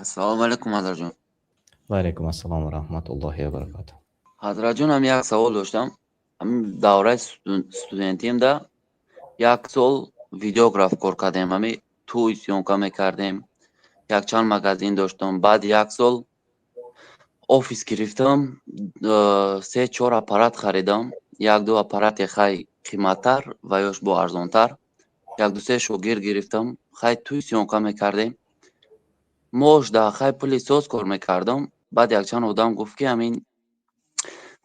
Assalomu alaykum Hazratjon. Va alaykum assalom va rahmatullohi va barakatuh. Hazratjon, ham یک سوال داشتم. همین دوره استودنتیم ده یک سال ویدیوگراف کار کردیم. همین توی سیونکا میکردیم. یک چند مگزین داشتم. بعد یک سال آفیس گرفتم. سه چهار اپارات خریدم. یک دو اپارات خیلی قیمتتر و یاش با ارزانتر. یک دو سه شوگیر گرفتم. خیلی توی سیونکا میکردیم. موش ده خیلی پولی سوز کار میکردم. بعد یک چند آدم گفت که همین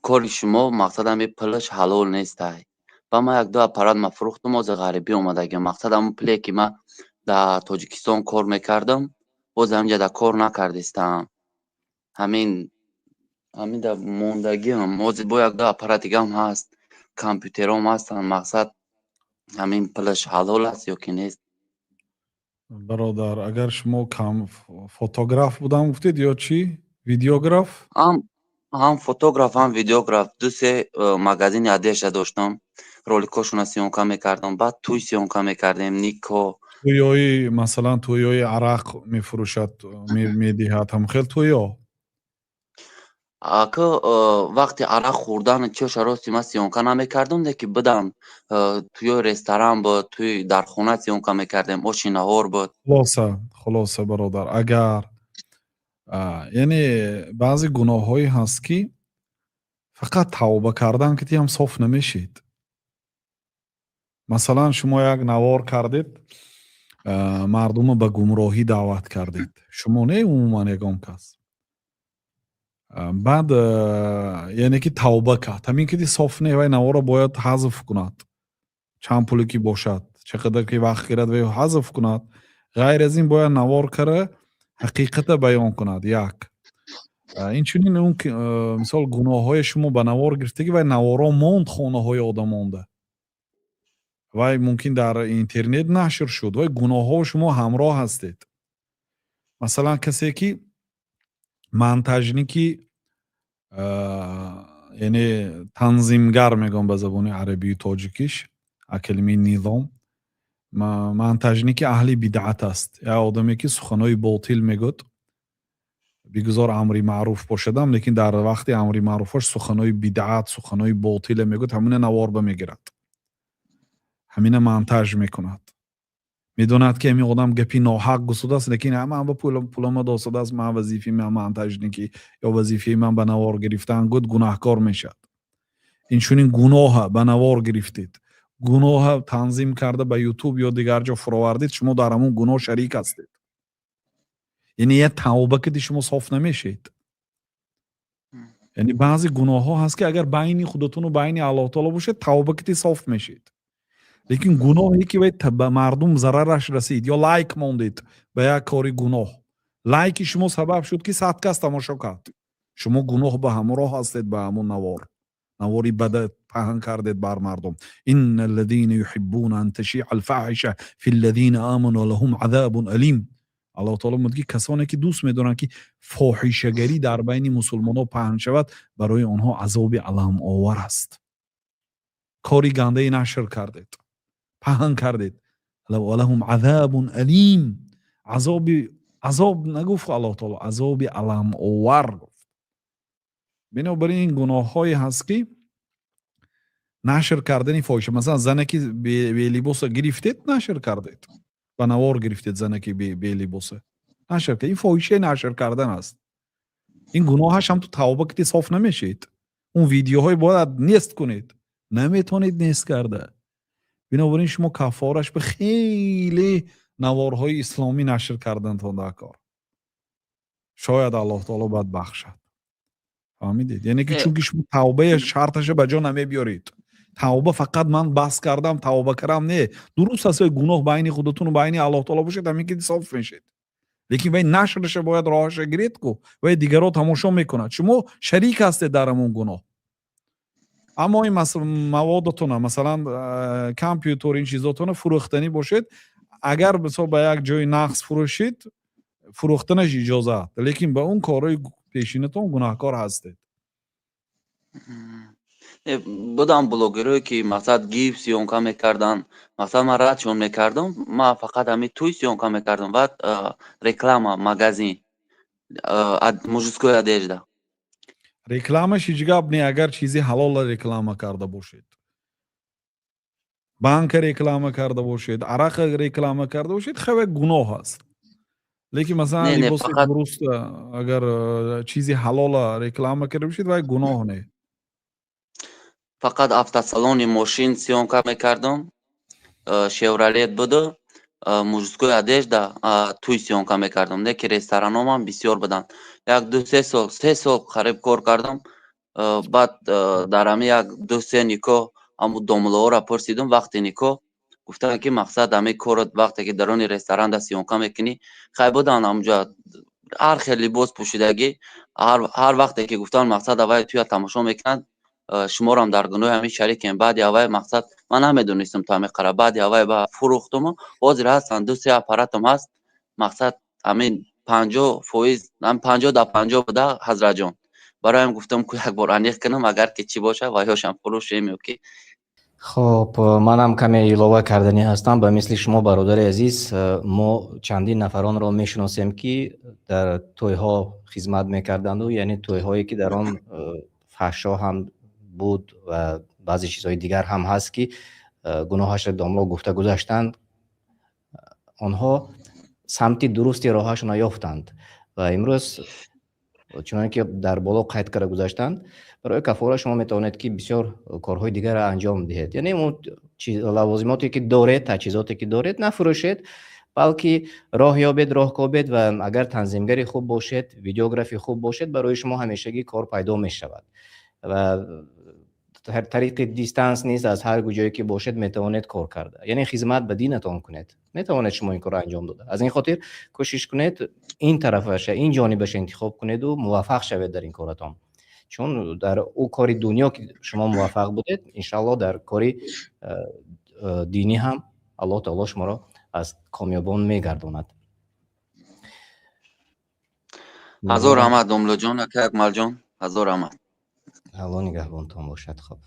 کاری شما مقصد همین پلش حلال نیسته. و ما یک دو اپارات ما فروختم از غریبی اومدگی. مقصد همون پلی که ما در تاجیکستان کار میکردم باز همینجا در کار نکردیستم. همین در موندگی هم موزی با یک دو اپارات دیگه هم هست، کامپیوتر هم هستن. مقصد همین پلش حلال است یا که نیست. برادر اگر شما فوتوگراف بودم گفتید یا چی؟ ویدیوگراف؟ هم فوتوگراف هم ویدیوگراف دو سه مگزین یادش داشتم. رولیکاشون سیونکا میکردم. بعد توی سیونکا میکردیم. نیکو تویایی مثلا تویایی عرق میفروشد میدهد هم خیلی تویا که وقتی عرق خوردن چش راستی من سیونکا نمیکردم ده که بدم توی رستوران بود، توی در خونه سیونکا میکردیم. اوشی نهار بود. خلاصه برادر اگر یعنی بعضی گناه هایی هست که فقط توبه کردن که هم صاف نمیشید. مثلا شما یک نوار کردید، مردم به گمراهی دعوت کردید، شما نه عموما یگان کس. بعد یعنی که توبه کرد، همین که صاف نه و نوار باید حذف کند، چند پولی که باشد، چقدر که وقت گیرد و حذف کند. غیر از این باید نوار کره حقیقت بیان کند. یک این چونین اون مثال گناه های شما به نوار گرفتگی و نوارا موند خانه های آدم مونده و ممکن در اینترنت نشر شد و گناه ها شما همراه هستید. مثلا کسی که منتجنی که یعنی تنظیمگر میگم به زبان عربی و تاجیکیش، کلمه نظام، منتجنی که اهل بدعت است، یا آدمی که سخنهای باطل میگوید، بگذار امری معروف باشدم لیکن در وقت امری معروفش سخنهای بدعت، سخنهای باطل میگوید، همین نوار بمیگیرد، همین منتج میکند. میدوند که همین آدم گپی ناحق گسوده است لیکن همه با پولم داستده است. من وظیفه من منتج نیکی یا وظیفه من به نوار گرفتن گود گناهکار میشد. این چونین گناه به نوار گرفتید، گناه تنظیم کرده به یوتیوب یا دیگر جا فراوردید، شما در همون گناه شریک هستید. یعنی یه توبه که شما صاف نمیشید. یعنی بعضی گناه ها هست که اگر بین خودتون و بین الله تعالی باشه توبه که صاف میشید. لیکن گناهی که به مردم ضررش رسید یا لایک موندید به یک کاری گناه، لایک شما سبب شد که 100 کس تماشا کرد، شما گناه به همراه هستید به همون نواری بد پهن کردید بر مردم. ان الذين يحبون ان تشيع الفاحشه في الذين امنوا لهم عذاب الیم. الله تعالی میگه کسانی که دوست میدارن که فاحشه گری در بین مسلمانان پهن شود برای آنها عذاب الم آور است. کاری گنده نشر کردید، پهن کردید، ولهم عذاب الیم. عذاب نگفت الله تعالی، عذاب الم آور گفت. بنابراین این گناه های هست که نشر کردن فاحشه. مثلا زنی که بی لباس گرفتید نشر کردید، و نوار گرفتید زنی که بی لباس نشر کردید، این فاحشه نشر کردن است. این گناهش هم تو توبه که صاف نمیشید. اون ویدیوهای باید نیست کنید، نمیتونید نیست کرده. بنابراین شما کفارش به خیلی نوارهای اسلامی نشر کردن تا در کار. شاید الله تعالی باید بخشد. فهمیدید؟ یعنی که چون شما توبه شرطش به جا نمی بیارید. توبه فقط من بس کردم توبه کردم نه. درست است گناه بین خودتون و بین الله تعالی باشه، همین که صاف میشید. لیکن وای نشرش باید راهش گرفت کو و دیگران تماشا میکنند. شما شریک هستید در اون گناه. اما این موادتون مثلا کامپیوتر این چیزاتون فروختنی باشید، اگر مثلا به یک جای نقص فروشید فروختنش اجازه است، لیکن به اون کارهای پیشینتون گناهکار هستید. بودم بلوگرایی که مثلا گیف سیونکا میکردن، مثلا من ردشون میکردم، من فقط همین توی سیونکا میکردم و رکلام مگزین мужскую одежда. рекламаш ҳеҷ гап не, агар чизи ҳалола реклама карда бошед, банка реклама карда бошед, арақ реклама карда бошед, хеле гуноҳ аст. лекин масалан Не, либоси фақат дуруст агар чизи ҳалола реклама карда бошед, вай гуноҳ не. фақат автосалони мошин сёнка мекардам. Chevrolet буду. Мужскую одежда туй сёнка мекардам. Не ки рестораном ҳам бисёр буданд. Як 2-3 сол қариб кор кардам. Баъд дар ҳамин як 2-3 никоҳ ҳамун домлаҳоро пурсидам. Вақти никоҳ гуфтанд ки мақсад ҳамин корот вақте ки дарони ресторанда сёнка мекунӣ, хай буданд ҳамҷо ҳар хел либос пӯшидагӣ. ҳар вақте ки гуфтанд мақсад авай туя тамошо мекунанд, шуморам дар гуноҳи ҳамин шарикем. Баъди авай мақсад ман намедонистам то ҳамин қадр. Баъди авай ба фурӯхтуму ҳозир ҳастанд 2-3 аппаратам ҳаст. мақсад ҳамин 50% 50-50 буда ҳазратҷон. бароям гуфтам ку як бор аниқ кунам, агар ки чӣ боша ва ёшам фурӯшем ё ки. خب منم کمی ایلاوه کردنی هستم به مثل شما برادر عزیز. ما چندین نفران را میشناسیم که در توی ها خدمت میکردند و یعنی توی هایی که در آن فحشا هم بود و بعضی چیزهای دیگر هم هست که گناهش را داملا گفته گذاشتند. آنها سمت درستی راهشون را یافتند و امروز چنانکه که در بالا قید کرده گذاشتند، برای کفاره شما میتوانید که بسیار کارهای دیگر را انجام دهید. یعنی اون لوازماتی که دارید، تجهیزاتی که دارید نفروشید، بلکه راه یابید، راه کابید و اگر تنظیمگری خوب باشید، ویدیوگرافی خوب باشید، برای شما همیشگی کار پیدا می شود و طریق دیستانس نیست، از هر جایی که باشید میتوانید کار کرده. یعنی خدمت به دینتان کنید، میتوانید شما این کار را انجام داده. از این خاطر کوشش کنید این طرفش، این جانبش انتخاب کنید و موفق شوید در این کارتان. چون در او کاری دنیا که شما موفق بودید، انشالله در کاری دینی هم الله تعالی شما را از کامیابان میگرداند. ҳазор раҳмат домло ҷон, ака Акмал ҷон, ҳазор раҳмат. الله نگهبانتان باشد. خب